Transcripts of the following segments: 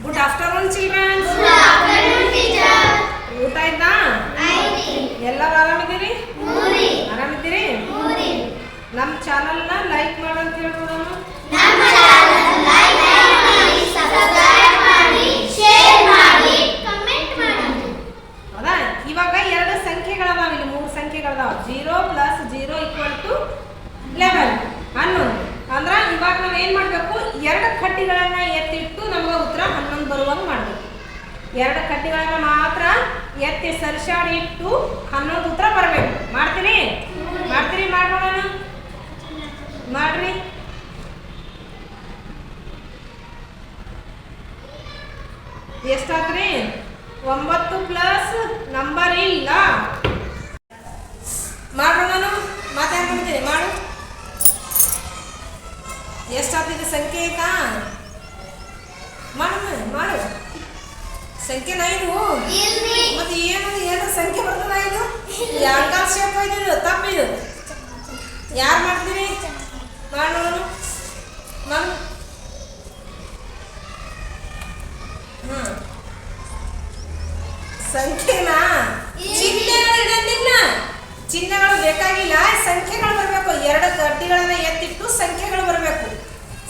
Good afternoon, children. Good afternoon, teacher. ಊಟ ಆಯ್ತಾ? ಎಲ್ಲರೂ ಆರಾಮಿದ್ದೀರಿ? ಆರಾಮಿದ್ದೀರಿ? ನಮ್ಮ ಚಾನಲ್ನ ಲೈಕ್ ಮಾಡು ಅಂತ ಹೇಳ್ಬೋದು. ನಮ್ಮ ಚಾನೆಲ್ ಲೈಕ್ ಮಾಡಿ, ಸಬ್ಸ್ಕ್ರೈಬ್ ಮಾಡಿ, ಶೇರ್ ಮಾಡಿ, ಕಮೆಂಟ್ ಮಾಡಿ. ಹೌದಾ? ಇವಾಗ ಎರಡು ಸಂಖ್ಯೆಗಳದಾವ, ಇಲ್ಲಿ ಮೂರು ಸಂಖ್ಯೆಗಳದಾವ. 0 + 0 = 11 11. ಅಂದ್ರೆ ಇವಾಗ ನಾವು ಏನು ಮಾಡಬೇಕು, ಎರಡು ಕಡ್ಡಿಗಳನ್ನು ಎತ್ತಿಟ್ಟು ನಮಗೆ ಉತ್ತರ 11 ಬರುವಂಗೆ ಮಾಡಬೇಕು. ಎರಡು ಕಡ್ಡಿಗಳನ್ನು ಮಾತ್ರ ಎತ್ತಿ ಸರಿಸಾಡಿ ಇಟ್ಟು 11 ಉತ್ತರ ಬರಬೇಕು. ಮಾಡ್ತೀರಿ? ಮಾಡೋಣ. ಮಾಡ್ರಿ. ಎಷ್ಟಾದ್ರಿ? 9 ಪ್ಲಸ್ ನಂಬರ್ ಇಲ್ಲ. ಮಾಡೋಣ. ಮಾತೇನು ಮಾಡ್ತೀರಿ? ಮಾಡು. ಎಷ್ಟಾಗ್ತಿದೆ ಸಂಖ್ಯೆ ಆಯ್ತಾ? ಮಾಡು. ಸಂಖ್ಯೆನ ಇದು ಮತ್ತೆ ಏನು ಸಂಖ್ಯೆ ಬರ್ತದ? ಇದು ಯಾಂಗಲ್ ಶೇಪ್ ಇದು ತಪ್ಪಿದು. ಯಾರು ಮಾಡ್ತೀರಿ? ಮಾಡೋಣ. ಸಂಖ್ಯೆನ ಚಿಹ್ನೆಗಳು ಇಡೋದಿಲ್ಲ, ಚಿಹ್ನೆಗಳು ಬೇಕಾಗಿಲ್ಲ, ಸಂಖ್ಯೆಗಳು ಬರಬೇಕು. ಎರಡು ಗಡ್ಡಿಗಳನ್ನ ಎತ್ತಿಟ್ಟು ಸಂಖ್ಯೆಗಳು ಬರಬೇಕು.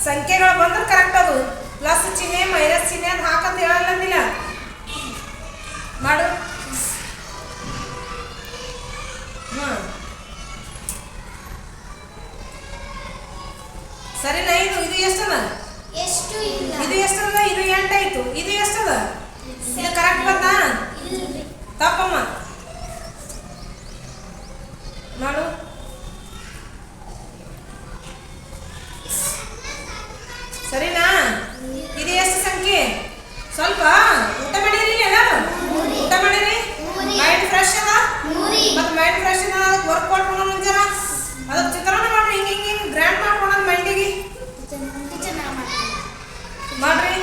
ಸಂಖ್ಯೆಗಳು ಬಂದ್ರೆ ಕರೆಕ್ಟ್. ಅದು ಪ್ಲಸ್ ಚಿಹ್ನೆ ಮೈನಸ್ ಚಿಹ್ನೆ ಅದು ಹಾಕಂತ ಹೇಳಲ್ಲ. ಮಾಡು. ಸರಿನಾ? ಇದು ಎಷ್ಟದ? ಇದು ಎಷ್ಟದ? ಇದು 8 ಆಯ್ತು. ಇದು ಎಷ್ಟದ? ಇದು ಕರೆಕ್ಟ್ ಬಂತಾ? ತಪ್ಪಮ್ಮ. ಮಾಡು. ಸರಿನಾ? ಇದು ಎಷ್ಟು ಸಂಖ್ಯೆ? ಸ್ವಲ್ಪ ಊಟ ಮಾಡಿರಿ? ಊಟ ಮಾಡಿರಿ? ಮೈಂಡ್ ಫ್ರೆಶ್ ಅದ? ಮತ್ತೆ ಮೈಂಡ್ ಫ್ರೆಶ್ ಅದ, ಅದಕ್ಕೆ ವರ್ಕ್ ಮಾಡ್ಕೊಂಡು ಮುಂಜಾರ ಅದಕ್ಕೆ ಚಿತ್ರಾನ್ನ ಮಾಡ್ರಿ. ಹಿಂಗೆ ಗ್ರ್ಯಾಂಡ್ ಮಾಡ್ಕೊಂಡು ಮೈಂಡಿಗೆ ಮಾಡ್ರಿ.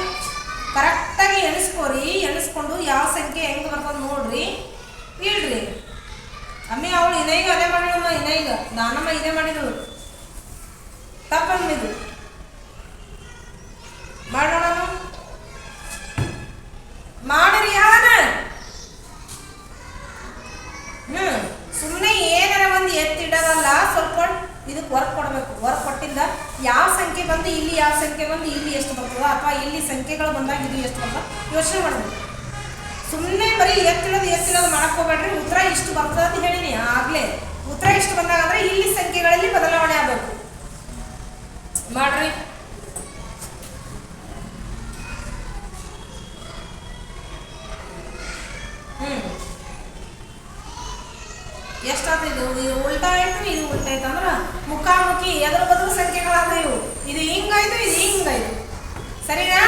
ಕರೆಕ್ಟಾಗಿ ಎಣಿಸ್ಕೋರಿ. ಎಣಿಸ್ಕೊಂಡು ಯಾವ ಸಂಖ್ಯೆ ಹೆಂಗೆ ಬರ್ತದೆ ನೋಡ್ರಿ, ಇಡ್ರಿ. ಅಮ್ಮಿ ಅವಳು ಇನೈಗ ಅದೇ ಮಾಡಿದಮ್ಮ. ಇನೈಗ ದಾನಮ್ಮ ಇದೇ ಮಾಡಿದಳು. ತಪ್ಪಮ್ಮ ಇದು. ಮಾಡೋಣ. ಮಾಡಿರಿ. ಯಾವನ ಸುಮ್ಮನೆ ಏನಾರ ಒಂದು ಎತ್ತಿಡೋದಲ್ಲ. ಸ್ವಲ್ಪ ಇದಕ್ಕೆ ವರ್ಕ್ ಕೊಡಬೇಕು. ವರ್ಕ್ ಕೊಟ್ಟಿಂದ ಯಾವ ಸಂಖ್ಯೆ ಬಂದು ಇಲ್ಲಿ, ಯಾವ ಸಂಖ್ಯೆ ಬಂದು ಇಲ್ಲಿ ಎಷ್ಟು ಬರ್ತದ, ಅಥವಾ ಇಲ್ಲಿ ಸಂಖ್ಯೆಗಳು ಬಂದಾಗ ಇದು ಎಷ್ಟು ಬರ್ತದ ಯೋಚನೆ ಮಾಡಬೇಕು. ಸುಮ್ಮನೆ ಬರೀ ಎತ್ತಿಡೋದು ಮಾಡಕ್ ಹೋಗ್ಬೇಡ್ರಿ. ಉತ್ತರ ಇಷ್ಟು ಬರ್ತದ ಅಂತ ಹೇಳಿನಿ ಆಗ್ಲೇ. ಉತ್ತರ ಇಷ್ಟು ಬಂದಾಗ ಅಂದ್ರೆ ಇಲ್ಲಿ ಸಂಖ್ಯೆಗಳಲ್ಲಿ ಬದಲಾವಣೆ ಆಗಬೇಕು. ಮಾಡ್ರಿ. ಎಷ್ಟಾಗ್ತದೆ? ಇದು ಉಲ್ಟಾ ಆಯ್ತು, ಇದು ಉಲ್ಟಾ ಆಯ್ತು. ಅಂದ್ರೆ ಮುಖಾಮುಖಿ ಎದ್ರ ಬದಲು ಸಂಖ್ಯೆಗಳಾದ್ರೆ ಇವು. ಇದು ಹಿಂಗಾಯ್ತು, ಇದು ಹಿಂಗಾಯ್ತು. ಸರಿನಾ?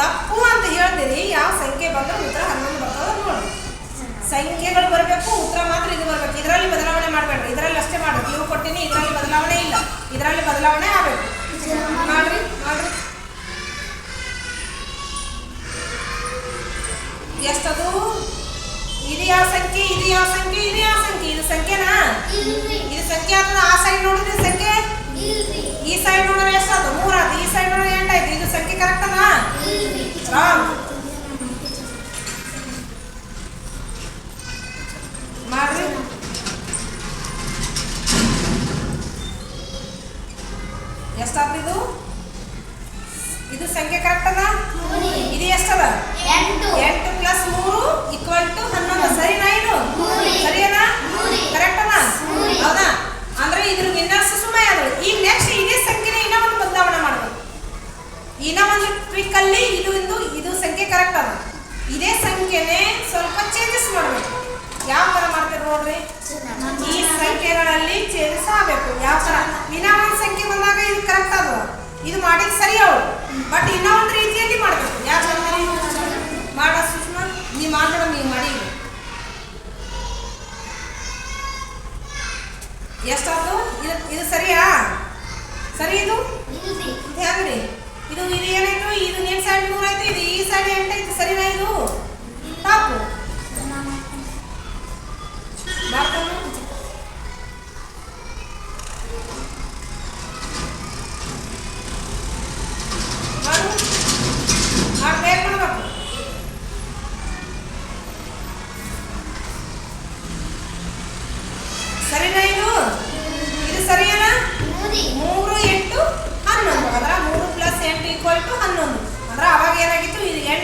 ತಪ್ಪು ಅಂತ ಹೇಳ್ತೀರಿ. ಯಾವ ಸಂಖ್ಯೆ ಬಂದ್ರೆ ಉತ್ತರ 11 ಬರ್ತದ ನೋಡಿ. ಸಂಖ್ಯೆಗಳು ಬರಬೇಕು, ಉತ್ತರ ಮಾತ್ರ ಇದು ಬರಬೇಕು. ಇದರಲ್ಲಿ ಬದಲಾವಣೆ ಮಾಡಬೇಡ್ರಿ. ಇದರಲ್ಲಿ ಅಷ್ಟೇ ಮಾಡ್ಬೇಕು. ಇವು ಕೊಟ್ಟಿನಿ, ಇದರಲ್ಲಿ ಬದಲಾವಣೆ ಇಲ್ಲ. ಇದರಲ್ಲಿ ಬದಲಾವಣೆ ಆಗಬೇಕು. ಮಾಡ್ರಿ. ಎಷ್ಟದು? ಇದು ಯಾವ ಸಂಖ್ಯೆ? ಇದು ಯಾವ ಸಂಖ್ಯೆ? ಇದು ಯಾವ ಸಂಖ್ಯೆ? ಇದು ಸಂಖ್ಯೆನಾ? ಇದು ಸಂಖ್ಯೆ ಆಗ್ತದ. ಆ ಸೈಡ್ ನೋಡಿದ್ರೆ ಸಂಖ್ಯೆ, ಈ ಸೈಡ್ ನೋಡಿದ್ರೆ ಎಷ್ಟಾದ? 3 ಆಯ್ತು. ಈ ಸೈಡ್ ನೋಡಿದ್ರೆ 8 ಆಯ್ತು. ಇದು ಸಂಖ್ಯೆ ಕರೆಕ್ಟ್ ಅದ? ರಾಂಗ್. ಮಾಡ್ರಿ. ಎಷ್ಟಾಗ್ತಿದು? ಇದು ಸಂಖ್ಯೆ ಕರೆಕ್ಟ್ ಅದ? ಇದು ಎಷ್ಟದ? 8 + 3 = 11. ಸರಿನಾ? ಇದು ಸರಿನಾ? ಕರೆಕ್ಟ್ ಅದ? ಹೌದಾ? ಅಂದ್ರೆ ಇದ್ರ ವಿನ್ನರ್ಸ್ ಸುಮ್ಮನೆ ಆದ್ರು. ಈಗ ನೆಕ್ಸ್ಟ್ ಇದೇ ಸಂಖ್ಯೆನ ಇನ್ನೂ ಒಂದು ಬದಲಾವಣೆ ಮಾಡಬೇಕು. ಇನ್ನೂ ಒಂದು ಟ್ರಿಕ್ ಅಲ್ಲಿ ಇದು ಸಂಖ್ಯೆ ಕರೆಕ್ಟ್ ಅದ. ಇದೇ ಸಂಖ್ಯೆನೇ ಸ್ವಲ್ಪ ಚೇಂಜಸ್ ಮಾಡಬೇಕು. ಯಾವ ತರ ಮಾಡ್ತೀರಿ ನೋಡ್ರಿ. ಈ ಸಂಖ್ಯೆಗಳಲ್ಲಿ ಚೇಂಜಸ್ ಆಗಬೇಕು. ಯಾವ ತರ? ಇನ್ನೂ ಒಂದು ಸಂಖ್ಯೆ ಬಂದಾಗ ಇದು ಕರೆಕ್ಟ್ ಅದ, ಇದು ಮಾಡಿದ್ ಸರಿ ಅವಳು. ಬಟ್ ಇನ್ನೂ ಒಂದು ರೀತಿಯಲ್ಲಿ ಮಾಡಬೇಕು. ಯಾಕೆ ಮಾಡ ಸುಷ್ಮಾ? ನೀ ಮಾಡೋಣ. ನೀವು ಮಾಡಿ. ಎಷ್ಟಾಯ್ತು? ಇದು ಸರಿಯಾ? ಸರಿ. ಇದು ಹೆಂಗ್ರಿ? ಇದು ಏನಾಯ್ತು? ಇದು ನೀನ್ ಸೈಡ್ 3 ಆಯ್ತು, ಇದು ಈ ಸೈಡ್ 8 ಆಯ್ತು. ಸರಿನಾ? ಇದು ತಪ್ಪು. ಮಾಡು. ಸರಿನಾ ಇದು? ಇದು ಸರಿಯೇನಾ? 3 8 11 ಅಂದ್ರೆ 3 + 8 = 11 ಅಂದ್ರೆ ಅವಾಗ ಏನಾಗಿತ್ತು? ಇದು 8